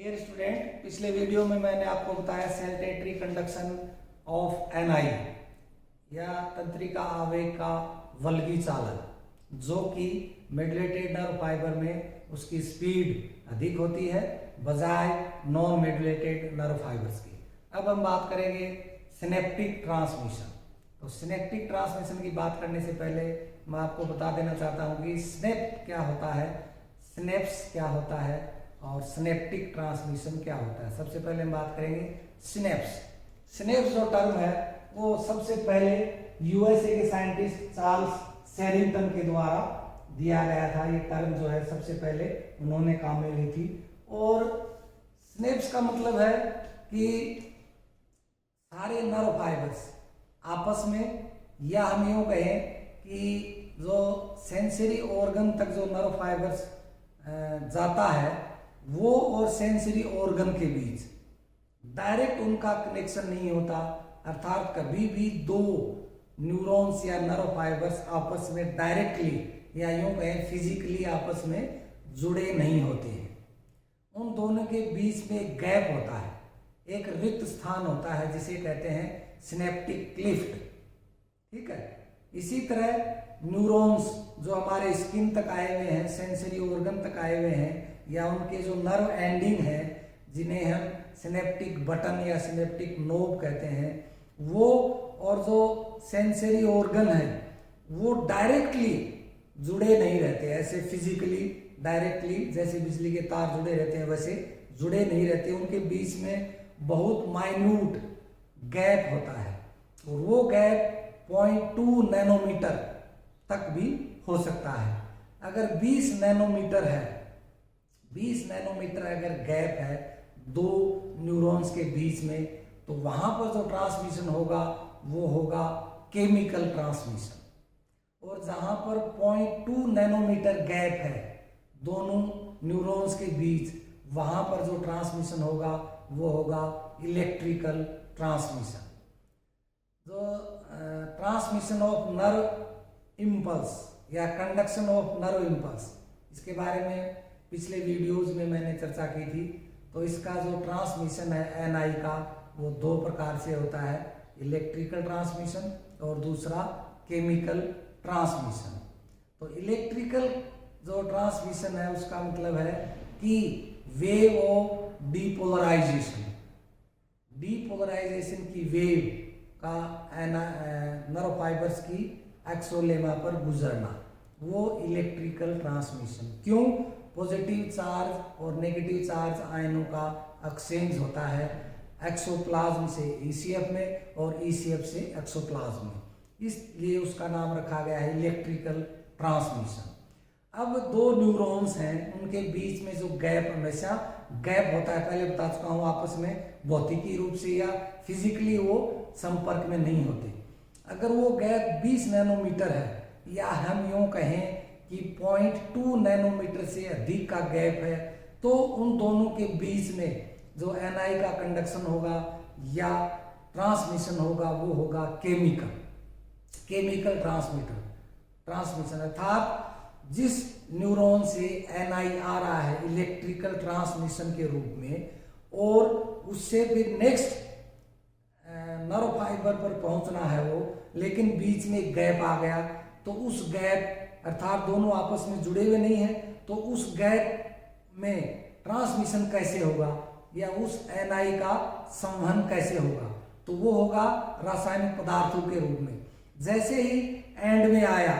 Dear student, पिछले video में मैंने आपको बताया saltatory conduction of NI या तंत्रिका आवेग का वल्गी चालन, जो कि मेडुलेटेड नर्व फाइबर में उसकी स्पीड अधिक होती है बजाय नॉन मेडुलेटेड नर्व फाइबर्स की। अब हम बात करेंगे सिनेप्टिक ट्रांसमिशन। तो सिनेप्टिक ट्रांसमिशन की बात करने से पहले मैं आपको बता देना चाहता हूँ कि स्नेप क्या होता है, स्नेप्स क्या होता है और सिनेप्टिक ट्रांसमिशन क्या होता है। सबसे पहले हम बात करेंगे सिनेप्स। सिनेप्स जो टर्म है वो सबसे पहले यूएसए के साइंटिस्ट चार्ल्स शेरिंगटन के द्वारा दिया गया था। ये टर्म जो है सबसे पहले उन्होंने काम में ली थी। और सिनेप्स का मतलब है कि सारे नर्व फाइबर्स आपस में, या हम यूँ कहें कि जो सेंसरी ऑर्गन तक जो नर्व फाइबर्स जाता है वो और सेंसरी ऑर्गन के बीच डायरेक्ट उनका कनेक्शन नहीं होता, अर्थात कभी भी दो न्यूरॉन्स या नर्व फाइबर्स आपस में डायरेक्टली या यूं कहें फिजिकली आपस में जुड़े नहीं होते हैं। उन दोनों के बीच में एक गैप होता है, एक रिक्त स्थान होता है जिसे कहते हैं सिनेप्टिक क्लिफ्ट। ठीक है, इसी तरह न्यूरॉन्स जो हमारे स्किन तक आए हुए हैं, सेंसरी ऑर्गन तक आए हुए हैं, या उनके जो नर्व एंडिंग है जिन्हें हम सिनेप्टिक बटन या सिनेप्टिक नोब कहते हैं, वो और जो सेंसरी ऑर्गन है वो डायरेक्टली जुड़े नहीं रहते। ऐसे फिजिकली डायरेक्टली जैसे बिजली के तार जुड़े रहते हैं वैसे जुड़े नहीं रहते। उनके बीच में बहुत माइन्यूट गैप होता है और वो गैप 0.2 नैनोमीटर तक भी हो सकता है। अगर 20 नैनोमीटर है, 20 नैनोमीटर अगर गैप है दो न्यूरॉन्स के बीच में, तो वहां पर जो ट्रांसमिशन होगा वो होगा केमिकल ट्रांसमिशन। और जहां पर 0.2 नैनोमीटर गैप है दोनों न्यूरॉन्स के बीच, वहां पर जो ट्रांसमिशन होगा वो होगा इलेक्ट्रिकल ट्रांसमिशन। जो ट्रांसमिशन ऑफ नर्व इम्पल्स या कंडक्शन ऑफ नर्व इम्पल्स, इसके बारे में पिछले वीडियोस में मैंने चर्चा की थी। तो इसका जो ट्रांसमिशन है एनआई का वो दो प्रकार से होता है, इलेक्ट्रिकल ट्रांसमिशन और दूसरा केमिकल ट्रांसमिशन। तो इलेक्ट्रिकल जो ट्रांसमिशन है उसका मतलब है कि वेव ऑफ डीपोलराइजेशन, डीपोलराइजेशन की वेव का नर्व फाइबर्स की एक्सोलेमा पर गुजरना, वो इलेक्ट्रिकल ट्रांसमिशन। क्यों? पॉजिटिव चार्ज और नेगेटिव चार्ज आयनों का एक्सचेंज होता है एक्सोप्लाज्म से ईसीएफ में और ईसीएफ से एक्सोप्लाज्म में, इसलिए उसका नाम रखा गया है इलेक्ट्रिकल ट्रांसमिशन। अब दो न्यूरॉन्स हैं, उनके बीच में जो गैप, हमेशा गैप होता है, पहले बता चुका हूँ, आपस में भौतिकी रूप से या फिजिकली वो संपर्क में नहीं होते। अगर वो गैप 20 नैनोमीटर है, या हम यूं कहें कि 0.2 नैनोमीटर से अधिक का गैप है, तो उन दोनों के बीच में जो एनआई का कंडक्शन होगा या ट्रांसमिशन होगा वो होगा केमिकल ट्रांसमिशन। अर्थात जिस न्यूरॉन से एनआई आ रहा है इलेक्ट्रिकल ट्रांसमिशन के रूप में, और उससे फिर नेक्स्ट नर्व फाइबर पर पहुंचना है वो, लेकिन बीच में गैप आ गया, तो उस गैप, अर्थात दोनों आपस में जुड़े हुए नहीं हैं, तो उस गैप में ट्रांसमिशन कैसे होगा या उस एनआई का संवहन कैसे होगा, तो वो होगा रासायनिक पदार्थों के रूप में। जैसे ही एंड में आया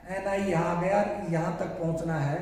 एनआई, यहाँ गया, यहाँ तक पहुंचना है,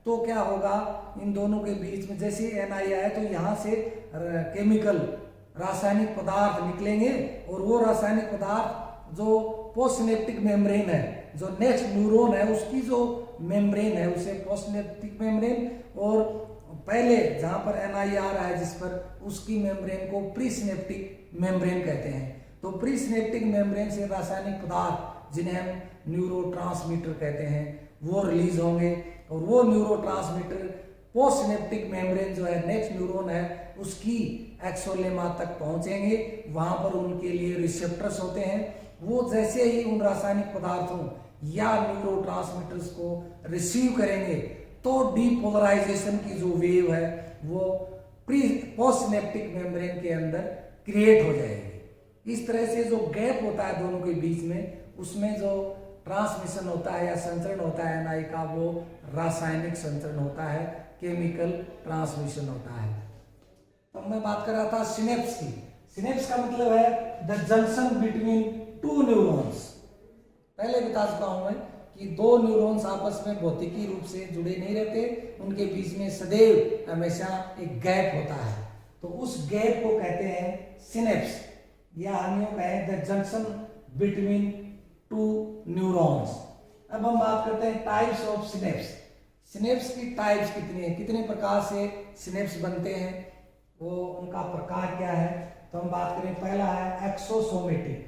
तो क्या होगा, इन दोनों के बीच में जैसे ही एनआई आया तो यहाँ से केमिकल रासायनिक पदार्थ निकलेंगे, और वो रासायनिक पदार्थ जो पोस्टसिनेप्टिक मेम्ब्रेन है, जो नेक्स्ट न्यूरॉन है उसकी जो मेम्ब्रेन है उसे पोस्टसिनेप्टिक मेम्ब्रेन, और पहले जहां पर एनआई आ रहा है जिस पर, उसकी मेम्ब्रेन को प्रीसिनेप्टिक मेम्ब्रेन कहते हैं। तो प्रीसिनेप्टिक मेम्ब्रेन से रासायनिक पदार्थ जिन्हें हम न्यूरोट्रांसमीटर कहते हैं वो रिलीज होंगे, और वो न्यूरोट्रांसमीटर पोस्टसिनेप्टिक मेम्ब्रेन जो है नेक्स्ट न्यूरॉन है उसकी एक्सोलेमा तक पहुंचेंगे। वहां पर उनके लिए रिसेप्टर्स होते हैं, वो जैसे ही उन रासायनिक पदार्थों या न्यूरोट्रांसमीटर्स को रिसीव करेंगे तो डीपोलराइजेशन की जो वेव है वो प्री पोस्ट सिनेप्टिक मेम्ब्रेन के अंदर क्रिएट हो जाएगी। इस तरह से जो गैप होता है दोनों के बीच में, उसमें जो ट्रांसमिशन होता है या संचरण होता है एनआई का, वो रासायनिक संचरण होता है, केमिकल ट्रांसमिशन होता है। तो मैं बात कर रहा था सिनेप्स की। सिनेप्स का मतलब है the junction between two neurons. पहले बता चुका हूं मैं कि दो न्यूरॉन्स आपस में भौतिकी रूप से जुड़े नहीं रहते, उनके बीच में सदैव हमेशा एक गैप होता है, तो उस गैप को कहते हैं सिनेप्स, या हम यूं कहें the junction between two neurons. अब हम बात करते हैं टाइप्स ऑफ सिनेप्स। सिनेप्स की टाइप्स कितनी है, कितने प्रकार से सिनेप्स बनते हैं, वो उनका प्रकार क्या है। तो हम बात करें, पहला है एक्सोसोमेटिक।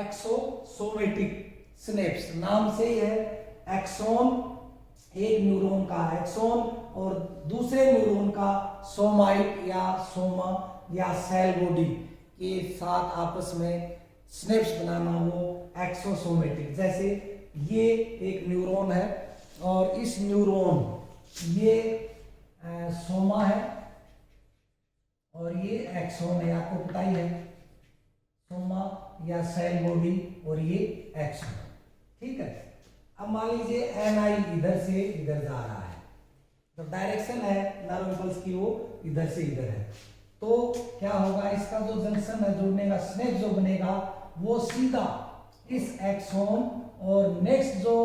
एक्सोसोमेटिक सिनेप्स, नाम से ही है, एक्सोन एक न्यूरॉन का एक्सोन और दूसरे न्यूरॉन का सोमाइट या सोमा या सेल बॉडी के साथ आपस में सिनेप्स बनाना, वो एक्सोसोमेटिक। जैसे ये एक न्यूरॉन है और इस न्यूरॉन ये सोमा है और ये एक्सोन है, आपको पता ही है, सोमा या सेल बॉडी और ये एक्सोन, ठीक है। अब मान लीजिए एनआई इधर से इधर जा रहा है, तो डायरेक्शन है नर्व इम्पल्स की वो इधर से इधर है, तो क्या होगा, इसका जो जंक्शन है जुड़ने का सिनेप्स जो बनेगा वो सीधा इस एक्सोन और नेक्स्ट जो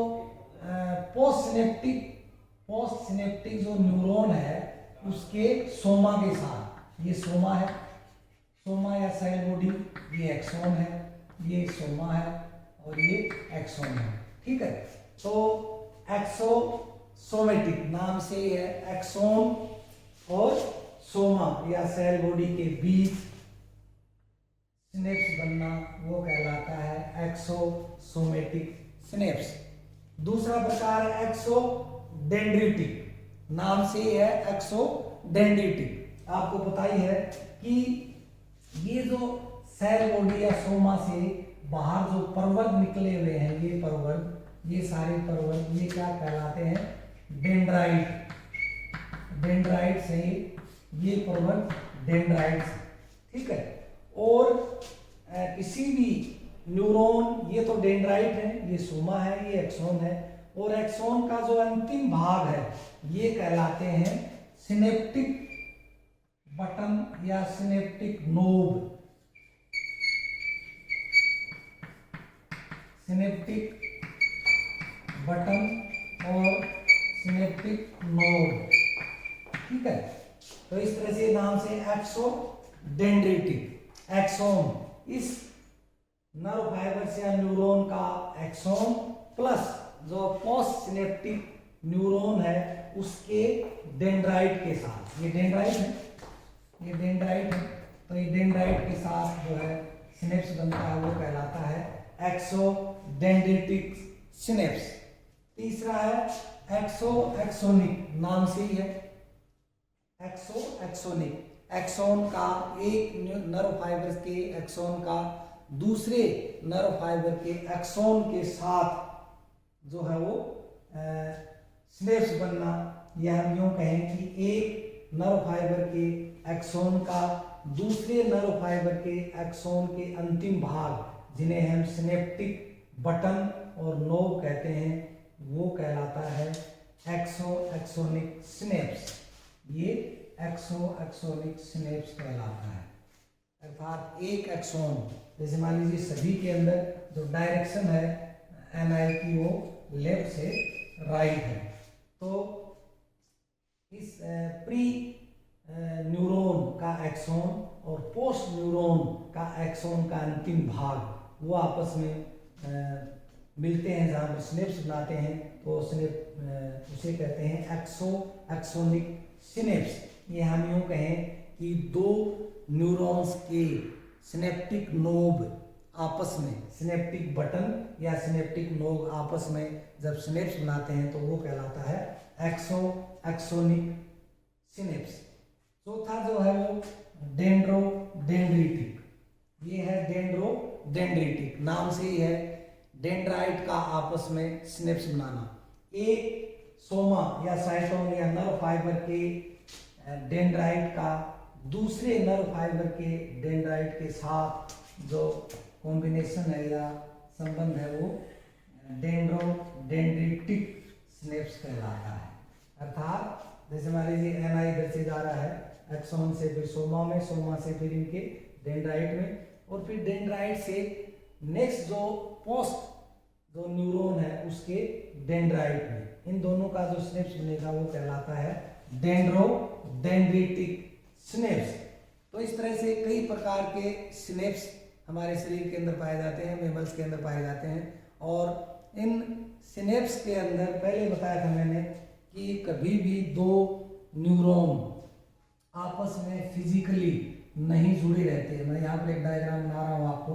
पोस्ट सिनेप्टिक जो न्यूरॉन है उसके सोमा के साथ, ये सोमा है, सोमा या सेल बॉडी, ये एक्सोन है, ये सोमा है और ये एक्सोन है, ठीक है। तो एक्सोसोमेटिक नाम से ही है, एक्सोन और सोमा या सेल बॉडी के बीच सिनेप्स बनना वो कहलाता है एक्सोसोमेटिक सिनेप्स। दूसरा प्रकार है एक्सोडेंड्रिटिक, नाम से ही है एक्सोडेंड्रिटिक। आपको पता ही है कि ये जो सेल बॉडी या सोमा से बाहर जो पर्वत निकले हुए हैं, ये पर्वत, ये सारे पर्वत, ये क्या कहलाते हैं, डेंड्राइट। डेंड्राइट से ये पर्वत डेंड्राइट्स, ठीक है। और किसी भी न्यूरॉन, ये तो डेंड्राइट है, ये सोमा है, ये एक्सोन है, और एक्सोन का जो अंतिम भाग है ये कहलाते हैं सिनेप्टिक बटन या सिनेप्टिक नोब। सिनेप्टिक बटन और सिनेप्टिक नोड, ठीक है। तो इस तरह से नाम से एक्सोडेंड्रिटिक। एक्सोन इस नर्व फाइबर्स या न्यूरॉन का एक्सोन प्लस जो पोस्ट सिनेप्टिक न्यूरॉन है उसके डेंड्राइट के साथ, ये डेंड्राइट है, ये डेंड्राइट है, तो ये डेंड्राइट के साथ जो है सिनेप्स बनता है वो कहलाता है एक्सोडेंड्रिटिक सिनेप्स। तीसरा है एक्सोनिक, नाम से ही है, एक्सोनिक। एक्सोन का एक नर्व फाइबर के एक्सोन का दूसरे नर्व फाइबर के एक्सोन के साथ जो है वो सिनेप्स बनना, या हम यूं कहें कि एक नर्व फाइबर के एक्सोन का दूसरे नर्व फाइबर के एक्सोन के अंतिम भाग, जिन्हें हम सिनेप्टिक बटन और नोब कहते हैं, वो कहलाता है एक्सोनिक सिनेप्स। ये एक्सोनिक सिनेप्स कहलाता है। अर्थात एक एक्सोन, जैसे मान लीजिए सभी के अंदर जो डायरेक्शन है एनआई की वो लेफ्ट से राइट है, तो इस प्री न्यूरॉन का एक्सोन और पोस्ट न्यूरॉन का एक्सोन का अंतिम भाग वो आपस में मिलते हैं, जहाँ पर सिनेप्स बनाते हैं, तो उसे कहते हैं एक्सोनिक सिनेप्स। ये हम यूं कहें कि दो न्यूरॉन्स के सिनेप्टिक नोब आपस में, सिनेप्टिक बटन या सिनेप्टिक नोब आपस में जब सिनेप्स बनाते हैं तो वो कहलाता है एक्सोनिक सिनेप्स। चौथा जो है वो डेंड्रोडेंड्रिटिक, ये है डेंड्रोडेंड्रिटिक, नाम से ही है, डेंड्राइट का आपस में सिनेप्स बनाना। एक सोमा या साइटोन या नर्व फाइबर के डेंड्राइट का दूसरे नर्व फाइबर के डेंड्राइट के साथ जो कॉम्बिनेशन है या संबंध है वो डेंड्रिटिक सिनेप्स कहलाता है। अर्थात जैसे मान लीजिए एनआई इधर से जा रहा है एक्सॉन से फिर सोमा में, सोमा से फिर इनके डेंड्राइट में, और फिर डेंड्राइट से नेक्स्ट जो पोस्ट जो न्यूरॉन है उसके डेंड्राइट में, इन दोनों का जो सिनेप्स बनेगा वो कहलाता है डेंड्रिटिक सिनेप्स। तो इस तरह से कई प्रकार के सिनेप्स हमारे शरीर के अंदर पाए जाते हैं, मैमल्स के अंदर पाए जाते हैं। और इन सिनेप्स के अंदर पहले बताया था मैंने कि कभी भी दो न्यूरॉन आपस में फिजिकली नहीं जुड़े रहते हैं। मैं यहाँ पर एक डायग्राम बना रहा हूँ आपको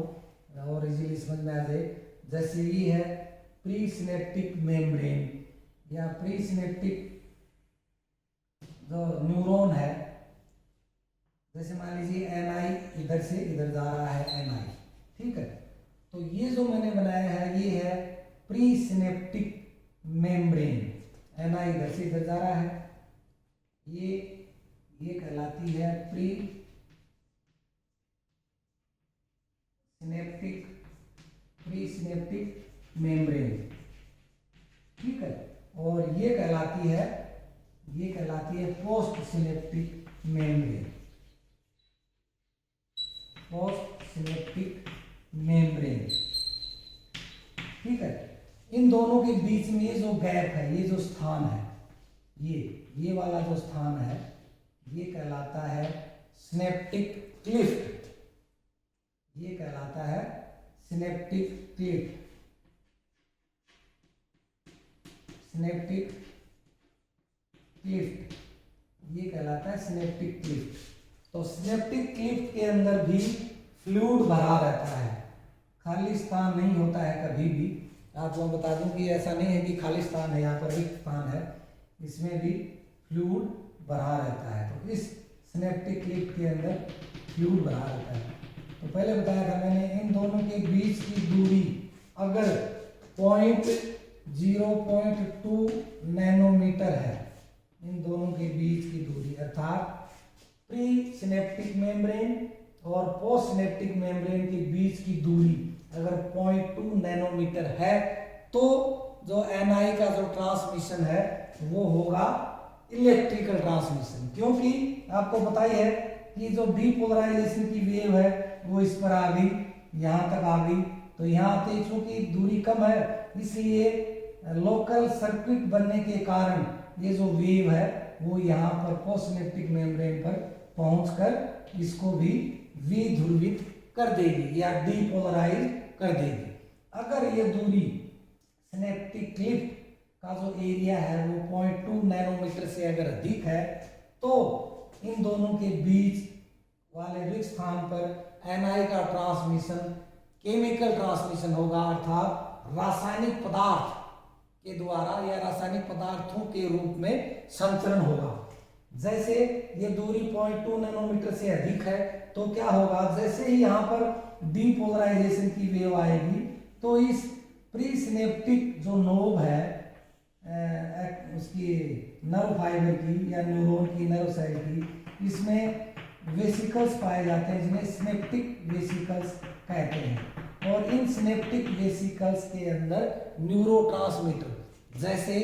और इजीली समझ में आ जाए। जैसे ये है प्री सिनेप्टिक मेम्ब्रेन या प्री सिनेप्टिक जो न्यूरॉन है, जैसे मान लीजिए एनआई इधर से इधर जा रहा है एनआई, ठीक है। तो ये जो मैंने बनाया है ये है प्री सिनेप्टिक मेम्ब्रेन, एनआई इधर से इधर जा रहा है, ये कहलाती है प्री सिनेप्टिक मेम्ब्रेन, ठीक है। और ये कहलाती है post synaptic membrane, post synaptic membrane, ठीक है। इन दोनों के बीच में ये जो गैप है, ये जो स्थान है, ये वाला जो स्थान है ये कहलाता है सिनेप्टिक क्लिफ्ट, ये कहलाता है सिनेप्टिक क्लिफ्ट, सिनेप्टिक क्लिफ्ट, ये कहलाता है सिनेप्टिक क्लिफ्ट। तो सिनेप्टिक क्लिफ्ट के अंदर भी फ्लूइड भरा रहता है, खाली स्थान नहीं होता है कभी भी। आपको बता दूं कि ऐसा नहीं है कि खाली स्थान है, यहाँ पर रिक्त स्थान है, इसमें भी फ्लूइड भरा रहता है। तो इस सिनेप्टिक क्लिफ्ट के अंदर फ्लूइड भरा रहता है। तो पहले बताया था मैंने, इन दोनों के बीच की दूरी अगर 0.2 नैनोमीटर है, इन दोनों के बीच की दूरी, अर्थात प्री सिनेप्टिक मेम्ब्रेन और पोस्ट सिनेप्टिक मेम्ब्रेन के बीच की दूरी अगर 0.2 नैनोमीटर है तो जो एनआई का जो ट्रांसमिशन है वो होगा इलेक्ट्रिकल ट्रांसमिशन। क्योंकि आपको पता ही है कि जो डीपोलराइजेशन की वेव है वो इस पर आ गई, यहाँ तक आ गई, तो यहाँ आते चूंकि दूरी कम है इसलिए लोकल सर्किट बनने के कारण ये जो वेव है वो यहाँ पर पोस्ट सिनेप्टिक मेम्ब्रेन पर पहुंचकर इसको भी विध्रुवित कर देगी या डीपोलराइज कर देगी। अगर ये दूरी सिनेप्टिक क्लिफ्ट का जो एरिया है वो 0.2 नैनोमीटर से अगर अधिक है तो इन दोनों के बीच वाले रिक्त स्थान पर एनआई का ट्रांसमिशन केमिकल ट्रांसमिशन होगा, अर्थात रासायनिक पदार्थ के द्वारा या रासायनिक पदार्थों के रूप में संचरण होगा। जैसे ये दूरी 0.2 नैनोमीटर से अधिक है तो क्या होगा, जैसे ही यहाँ पर डीपोलराइजेशन की वेव आएगी तो इस प्री सिनेप्टिक जो नोब है उसकी नर्व फाइबर की या न्यूरॉन की नर्व सेल की, इसमें वेसिकल्स पाए जाते हैं जिन्हें सिनेप्टिक वेसिकल्स कहते हैं। और इन सिनेप्टिक वेसिकल्स के अंदर न्यूरोट्रांसमीटर जैसे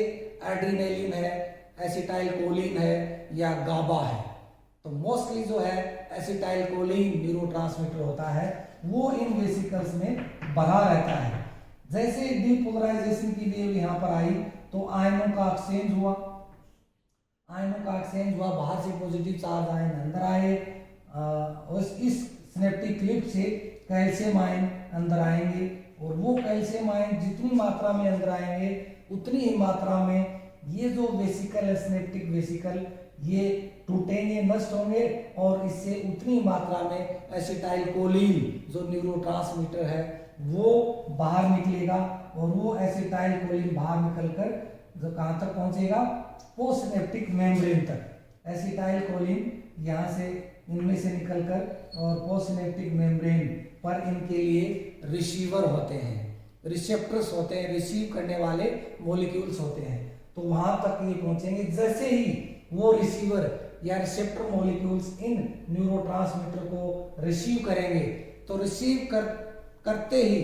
एड्रेनालिन है, एसिटाइलकोलिन है या गाबा है, तो मोस्टली जो है एसिटाइलकोलिन न्यूरोट्रांसमीटर होता है वो इन वेसिकल्स में भरा रहता है। जैसे डीपोलराइजेशन की वेव यहाँ पर आई तो आयनों का एक्सचेंज हुआ, बाहर से पॉजिटिव चार्ज आयन अंदर आए, और इस सिनेप्टिक क्लिफ्ट से कैल्शियम आयन अंदर आएंगे, और वो कैल्शियम आयन जितनी मात्रा में अंदर आएंगे उतनी ही मात्रा में ये जो वेसिकल है सिनेप्टिक वेसिकल ये टूटेंगे, नष्ट होंगे, और इससे उतनी मात्रा में एसिटाइलकोलिन जो न्यूरोट्रांसमीटर है वो बाहर निकलेगा, और वो एसिटाइलकोलिन बाहर निकलकर जो कहाँ तक पहुंचेगा, पोस्ट सिनेप्टिक मेम्ब्रेन तक। एसिटाइलकोलिन यहाँ से इनमें से निकलकर और पोस्ट सिनेप्टिक मेम्ब्रेन पर इनके लिए रिसीवर होते हैं, रिसेप्टर्स होते हैं, रिसीव करने वाले मॉलिक्यूल्स होते हैं, तो वहां तक ये पहुंचेंगे। जैसे ही वो रिसीवर या रिसेप्टर मॉलिक्यूल्स इन न्यूरोट्रांसमीटर को रिसीव करेंगे, तो करते ही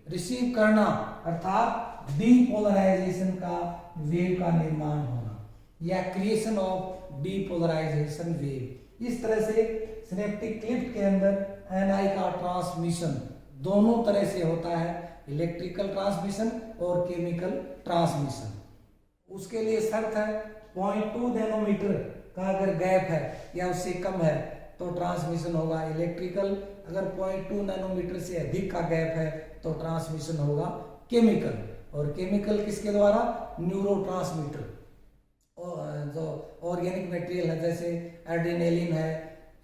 रिसीव करना अर्थात डीपोलराइजेशन का वेव का निर्माण होना या क्रिएशन ऑफ डीपोलराइजेशन वेव। इस तरह से सिनेप्टिक क्लिफ्ट के अंदर एनआई का ट्रांसमिशन दोनों तरह से होता है, इलेक्ट्रिकल ट्रांसमिशन और केमिकल ट्रांसमिशन। उसके लिए शर्त है 0.2 नैनोमीटर का अगर गैप है या उससे कम है तो ट्रांसमिशन होगा इलेक्ट्रिकल, अगर 0.2 नैनोमीटर से अधिक का गैप है तो ट्रांसमिशन होगा केमिकल। और केमिकल किसके द्वारा? न्यूरोट्रांसमीटर, जो ऑर्गेनिक मटेरियल है जैसे एड्रेनालिन है,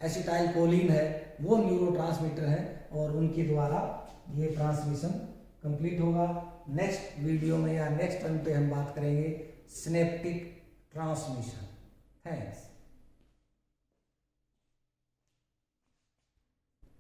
एसिटाइल कोलिन है, वो न्यूरोट्रांसमीटर है और उनके द्वारा ये ट्रांसमिशन कंप्लीट होगा। नेक्स्ट वीडियो में या नेक्स्ट टर्न पे हम बात करेंगे सिनेप्टिक ट्रांसमिशन। थैंक्स।